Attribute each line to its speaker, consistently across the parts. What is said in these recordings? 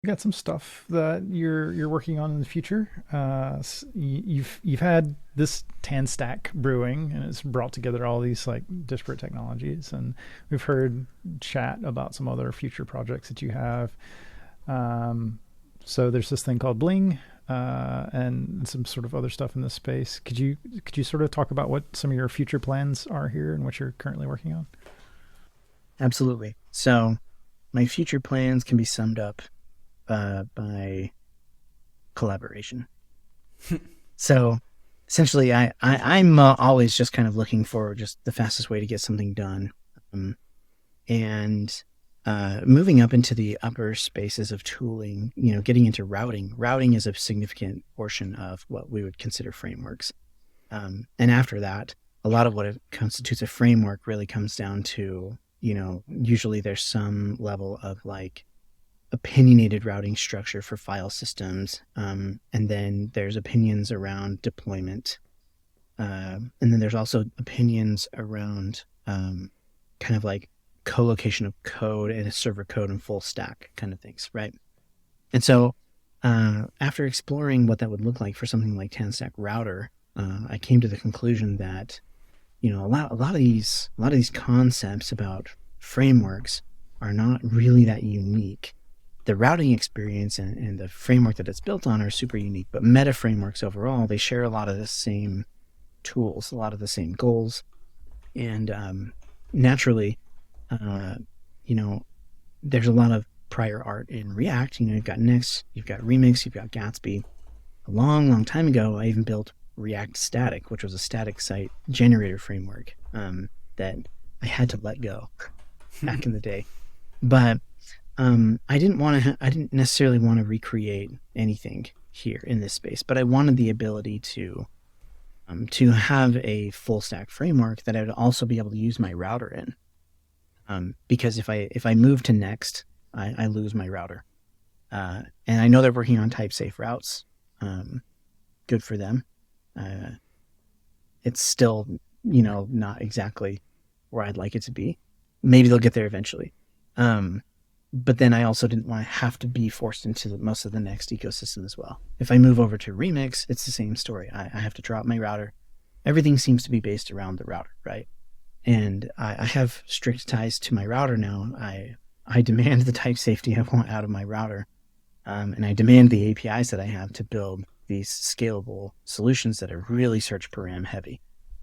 Speaker 1: You got some stuff that you're working on in the future. You've had this tan stack brewing, and it's brought together all these like disparate technologies. And we've heard chat about some other future projects that you have. Um, so there's this thing called Bling, and some sort of other stuff in this space. Could you sort of talk about what some of your future plans are here and what you're currently working on?
Speaker 2: Absolutely. So my future plans can be summed up by collaboration. So essentially, I'm always just kind of looking for just the fastest way to get something done, and moving up into the upper spaces of tooling. Getting into routing. Routing is a significant portion of what we would consider frameworks, and after that, a lot of what it constitutes a framework really comes down to usually there's some level of like opinionated routing structure for file systems. And then there's opinions around deployment. And then there's also opinions around kind of like co-location of code and server code and full stack kind of things, right? And so after exploring what that would look like for something like TanStack Router, I came to the conclusion that a lot of these concepts about frameworks are not really that unique. The routing experience and the framework that it's built on are super unique, but meta frameworks overall, they share a lot of the same tools, a lot of the same goals. And naturally, uh, you know, there's a lot of prior art in React. You've got Next, you've got Remix, you've got Gatsby. A long, long time ago, I even built React Static, which was a static site generator framework that I had to let go back in the day. But I didn't necessarily want to recreate anything here in this space, but I wanted the ability to have a full stack framework that I would also be able to use my router in. Because if I move to Next, I lose my router. And I know they're working on type safe routes. Good for them. Uh, it's still, not exactly where I'd like it to be. Maybe they'll get there eventually. Um, but then I also didn't want to have to be forced into most of the Next ecosystem as well. If I move over to Remix, it's the same story. I have to drop my router. Everything seems to be based around the router, right? And I have strict ties to my router now. I demand the type safety I want out of my router, and I demand the APIs that I have to build these scalable solutions that are really search param heavy,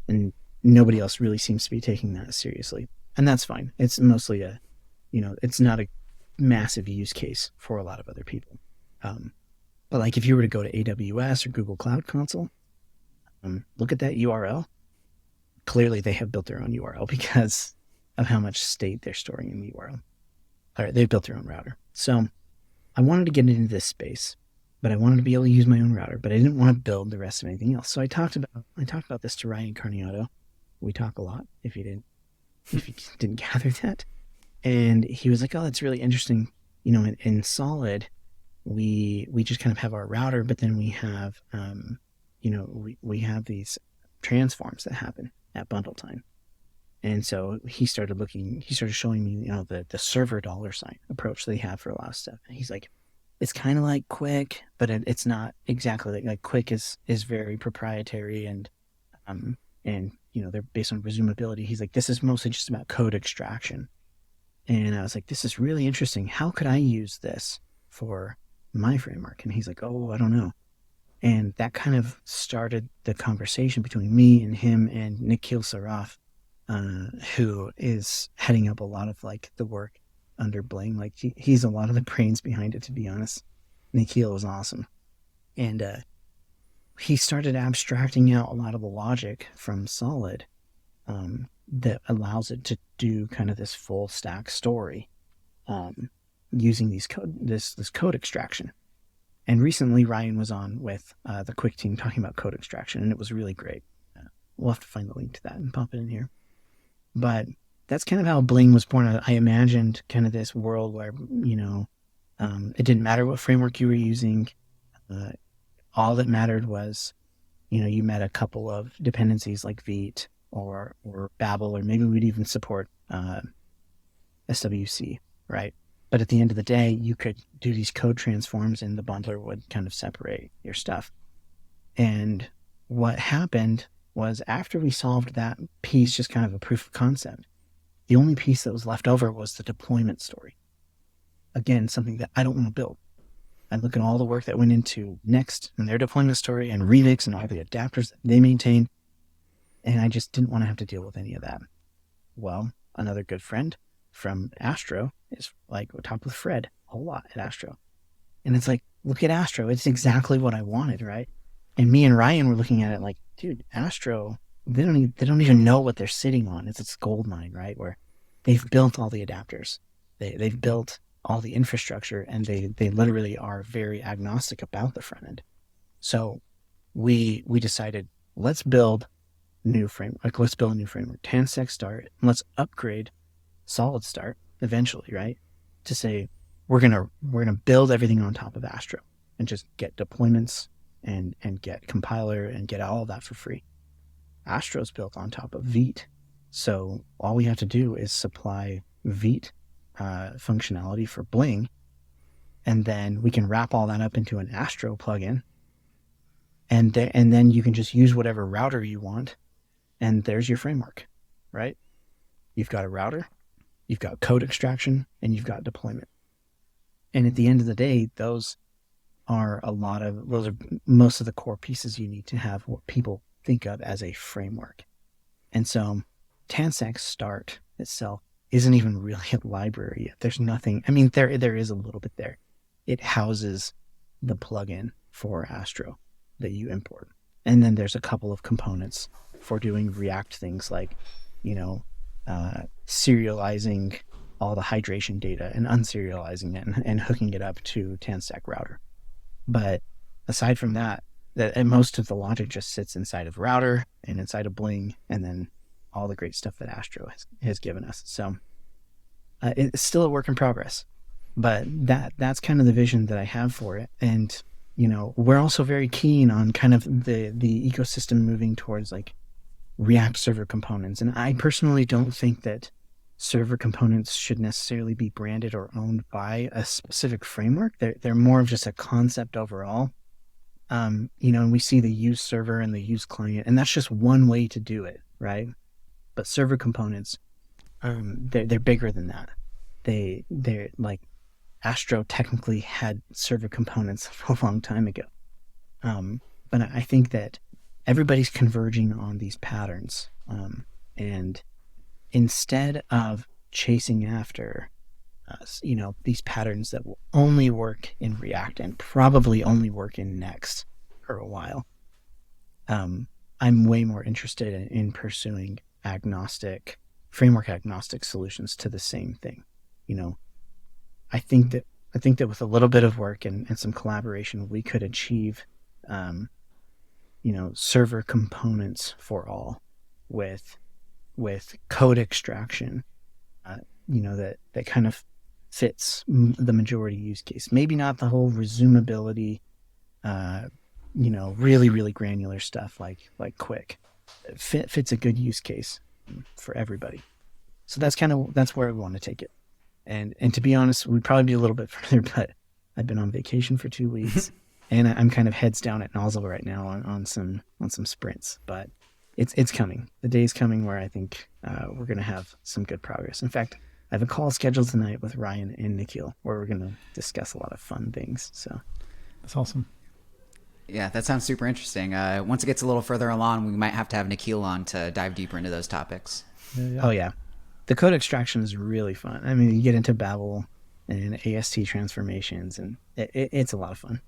Speaker 2: and nobody else really seems to be taking that seriously. And that's fine. It's mostly it's not a massive use case for a lot of other people. Um, but like if you were to go to AWS or Google Cloud Console, look at that URL. Clearly, they have built their own URL because of how much state they're storing in the URL. All right, they've built their own router. So I wanted to get into this space, but I wanted to be able to use my own router, but I didn't want to build the rest of anything else. So I talked about this to Ryan Carniato. We talk a lot. If you didn't gather that, and he was like, "Oh, that's really interesting." In Solid, we just kind of have our router, but then we have we have these transforms that happen at bundle time. And so he started showing me, the server dollar sign approach they have for a lot of stuff. And he's like, it's kind of like Quick, but it's not exactly like Quick is very proprietary and they're based on resumability. He's like, this is mostly just about code extraction. And I was like, this is really interesting. How could I use this for my framework? And he's like, oh, I don't know. And that kind of started the conversation between me and him and Nikhil Saraf, who is heading up a lot of like the work under Bling. Like he's a lot of the brains behind it, to be honest. Nikhil is awesome. And he started abstracting out a lot of the logic from Solid, that allows it to do kind of this full stack story, um, using this code extraction. And recently, Ryan was on with the Quick team talking about code extraction, and it was really great. We'll have to find the link to that and pop it in here. But that's kind of how Bling was born. I imagined kind of this world where, it didn't matter what framework you were using. Uh, all that mattered was, you met a couple of dependencies like Vite or Babel, or maybe we'd even support SWC, right? But at the end of the day, you could do these code transforms and the bundler would kind of separate your stuff. And what happened was after we solved that piece, just kind of a proof of concept, the only piece that was left over was the deployment story. Again, something that I don't want to build. I look at all the work that went into Next and their deployment story and Remix and all the adapters that they maintain, and I just didn't want to have to deal with any of that. Well, another good friend from Astro is like top with Fred a whole lot at Astro. And it's like, look at Astro. It's exactly what I wanted, right? And me and Ryan were looking at it like, dude, Astro, they don't even know what they're sitting on. It's gold mine, right? Where they've built all the adapters. They've built all the infrastructure, and they literally are very agnostic about the front end. So we decided, let's build new framework. Like, let's build a new framework. TANSEC start. And let's upgrade Solid Start eventually, right? To say we're gonna build everything on top of Astro and just get deployments and get compiler and get all of that for free. Astro's built on top of Vite, so all we have to do is supply Vite functionality for Bling, and then we can wrap all that up into an Astro plugin, and then you can just use whatever router you want, and there's your framework, right? You've got a router, you've got code extraction, and you've got deployment. And at the end of the day, those are most of the core pieces you need to have what people think of as a framework. And so TANSEC start itself isn't even really a library yet. There's nothing. I mean, there is a little bit there. It houses the plugin for Astro that you import. And then there's a couple of components for doing React things like, serializing all the hydration data and unserializing it and hooking it up to TANSEC router. But aside from that, most of the logic just sits inside of router and inside of Bling, and then all the great stuff that Astro has given us. So it's still a work in progress, but that's kind of the vision that I have for it. And we're also very keen on kind of the ecosystem moving towards like React server components. And I personally don't think that server components should necessarily be branded or owned by a specific framework. They're more of just a concept overall. And we see the use server and the use client, and that's just one way to do it, right? But server components, they're bigger than that. They're like, Astro technically had server components a long time ago. But I think that everybody's converging on these patterns. And instead of chasing after, these patterns that will only work in React and probably only work in Next for a while, I'm way more interested in pursuing framework agnostic solutions to the same thing. I think that with a little bit of work and some collaboration, we could achieve, server components for all with code extraction, that kind of fits the majority use case. Maybe not the whole resumability, really, really granular stuff like Quick. It fits a good use case for everybody. So that's where we want to take it. And to be honest, we'd probably be a little bit further, but I've been on vacation for 2 weeks and I'm kind of heads down at Nozzle right now on some sprints, but it's coming. The day's coming where I think we're going to have some good progress. In fact, I have a call scheduled tonight with Ryan and Nikhil where we're going to discuss a lot of fun things. So
Speaker 1: that's awesome.
Speaker 3: Yeah, that sounds super interesting. Once it gets a little further along, we might have to have Nikhil on to dive deeper into those topics.
Speaker 1: Yeah.
Speaker 2: Oh, yeah. The code extraction is really fun. I mean, you get into Babel and AST transformations, and it's a lot of fun.